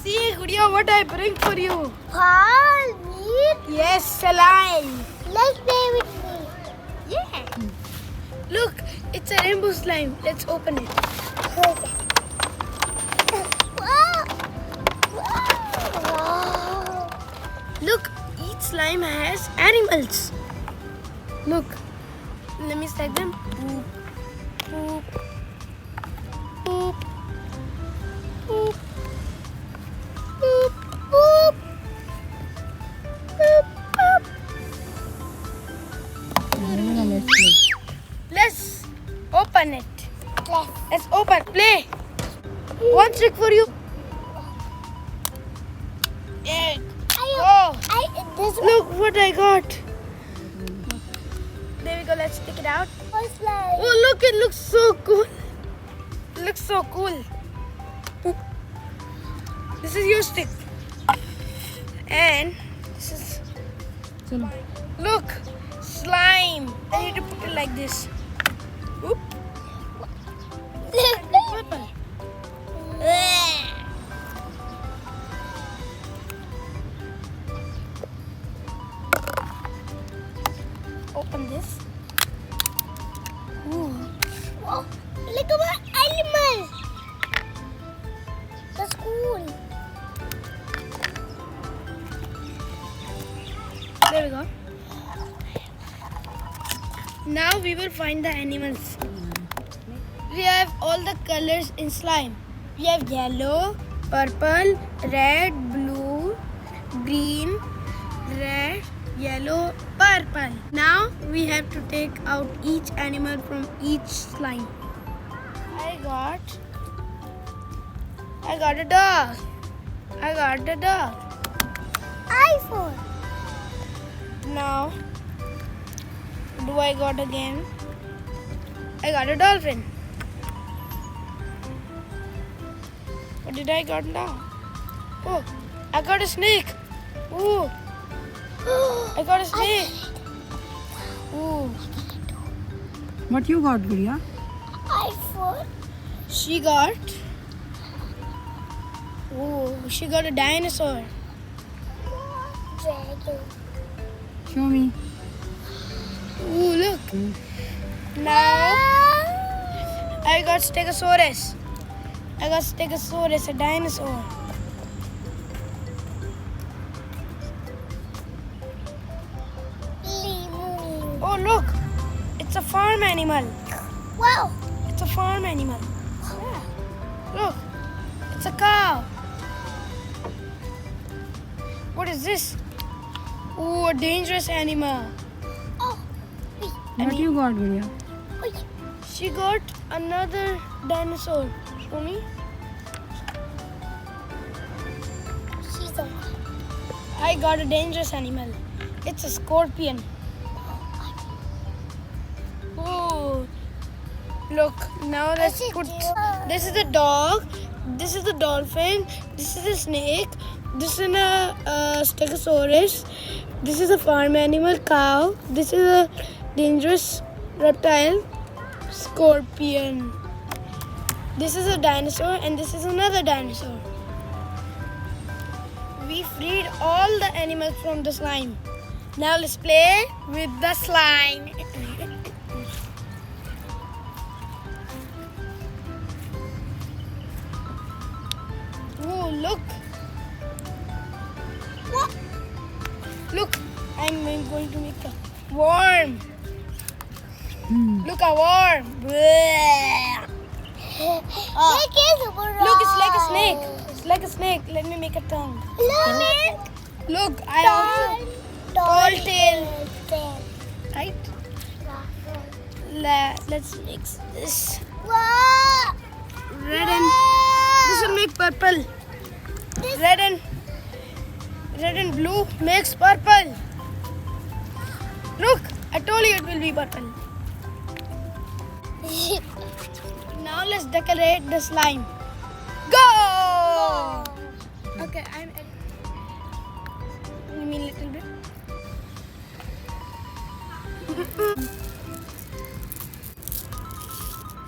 See, Gudiya, what I bring for you. Ball, meat. Yes, slime. Let's play with me. Yeah. Look, it's a rainbow slime. Let's open it. Okay. Wow. Wow. Look, each slime has animals. Look, let me stack them. Boop, boop, boop, boop, boop, boop, boop, boop. Let's open it. Let's open. Play. One trick for you. Yeah. Oh, This look what I got. There we go. Let's take it out. was like. Oh, look, it looks so cool. It looks so cool. This is your stick. And this is, look, slime. I need to put it like this. Oop. Purple. Open this. Ooh. Oh, look at my animal. That's cool. There we go. Now we will find the animals. We have all the colors in slime. We have yellow, purple, red, blue, green, red, yellow, purple. Now we have to take out each animal from each slime. I got a dog. I got the dog. iPhone. Now, do I got again? I got a dolphin. What did I got now? Oh, I got a snake. Ooh, I got a snake. Ooh, What you got, Gudiya? iPhone. she got. Ooh, she got a dinosaur. Dragon. Show me. Ooh, look. Now I got Stegosaurus. I got Stegosaurus, a dinosaur. Lemur. Oh, look. It's a farm animal. Wow. It's a farm animal. Yeah. Look. It's a cow. What is this? Ooh, a dangerous animal. Oh. Wait. What you got, Gudiya? Wait. She got another dinosaur. Show me. She's a. I got a dangerous animal. It's a scorpion. Ooh. Look, now let's put. This is the dog. This is the dolphin. This is a snake. This is a Stegosaurus. This is a farm animal, cow. This is a dangerous reptile, scorpion. This is a dinosaur, and this is another dinosaur. We freed all the animals from the slime. Now let's play with the slime. Oh, look. What? Look, I'm going to make a worm. Look, a worm. Bleh. Look, Look, it's like a snake. It's like a snake. Let me make a tongue. Look. Look, I also tall tail. Right? Let's mix this. Wow. Red and this will make purple. Red and blue makes purple. Look, I told you it will be purple. Now let's decorate the slime. Go! Okay, I'm. You mean little bit?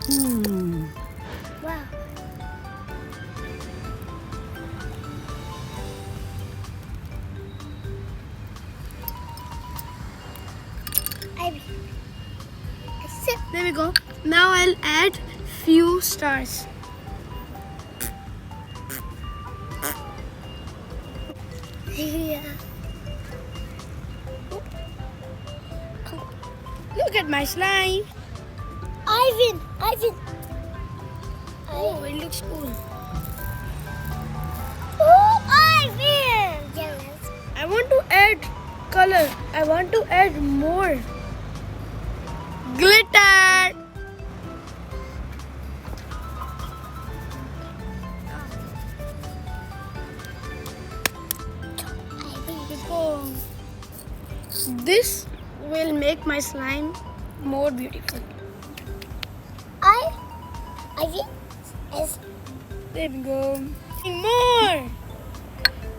Hmm. Wow. we go. Now I'll add few stars. Yeah. Look at my slime. I win. Oh, it looks cool. Oh, I win. Yes. I want to add color. I want to add more glitter. Let's go. This will make my slime more beautiful. I win. Yes. There we go. More.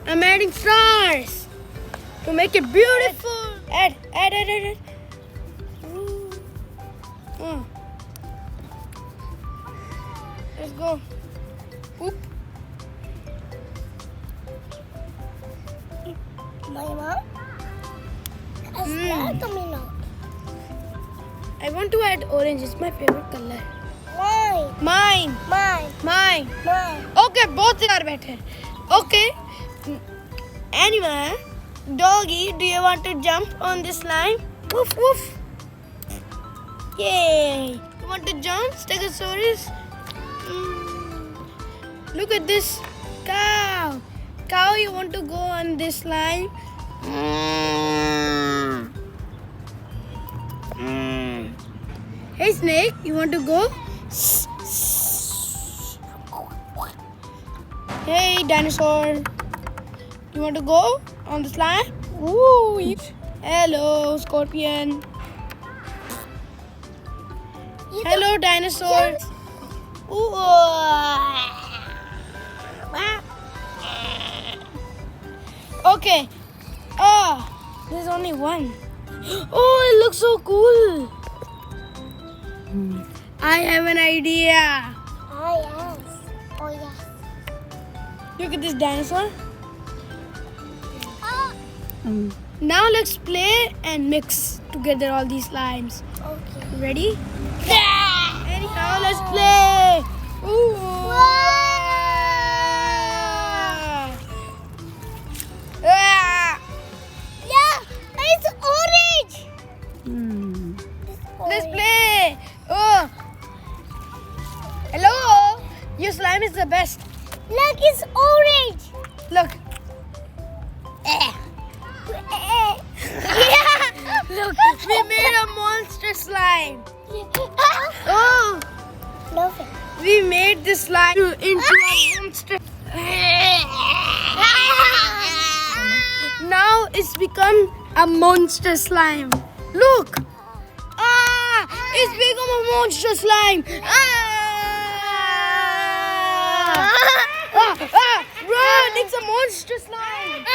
I'm adding stars to make it beautiful. Add. Ooh. Oh. Let's go. Oop. My mom. It's coming out. I want to add orange. It's my favorite color. Mine. Mine. Okay, both are better. Okay. Anyway, doggy, do you want to jump on this slime? Woof woof. Yay. You want to jump, Stegosaurus? Look at this cow. Cow, you want to go on this slime? Hey snake, you want to go? Hey dinosaur, you want to go on the slime? Ooh. Hello scorpion. Hello dinosaur. Ooh. Okay. Oh, there's only one. Oh, it looks so cool. I have an idea. Oh yes. Look at this dinosaur. Oh, Now let's play and mix together all these slimes. okay. Ready? Anyhow, let's play. Ooh. Ah. Yeah, it's orange. Let's play. Oh. Hello. Your slime is the best. Look, it's orange. Look. Yeah. Look. We made a monster slime. Oh. Nothing. We made this slime into a monster. Now it's become a monster slime. Look. Ah, it's become a monster slime. Run, it's a monster slime.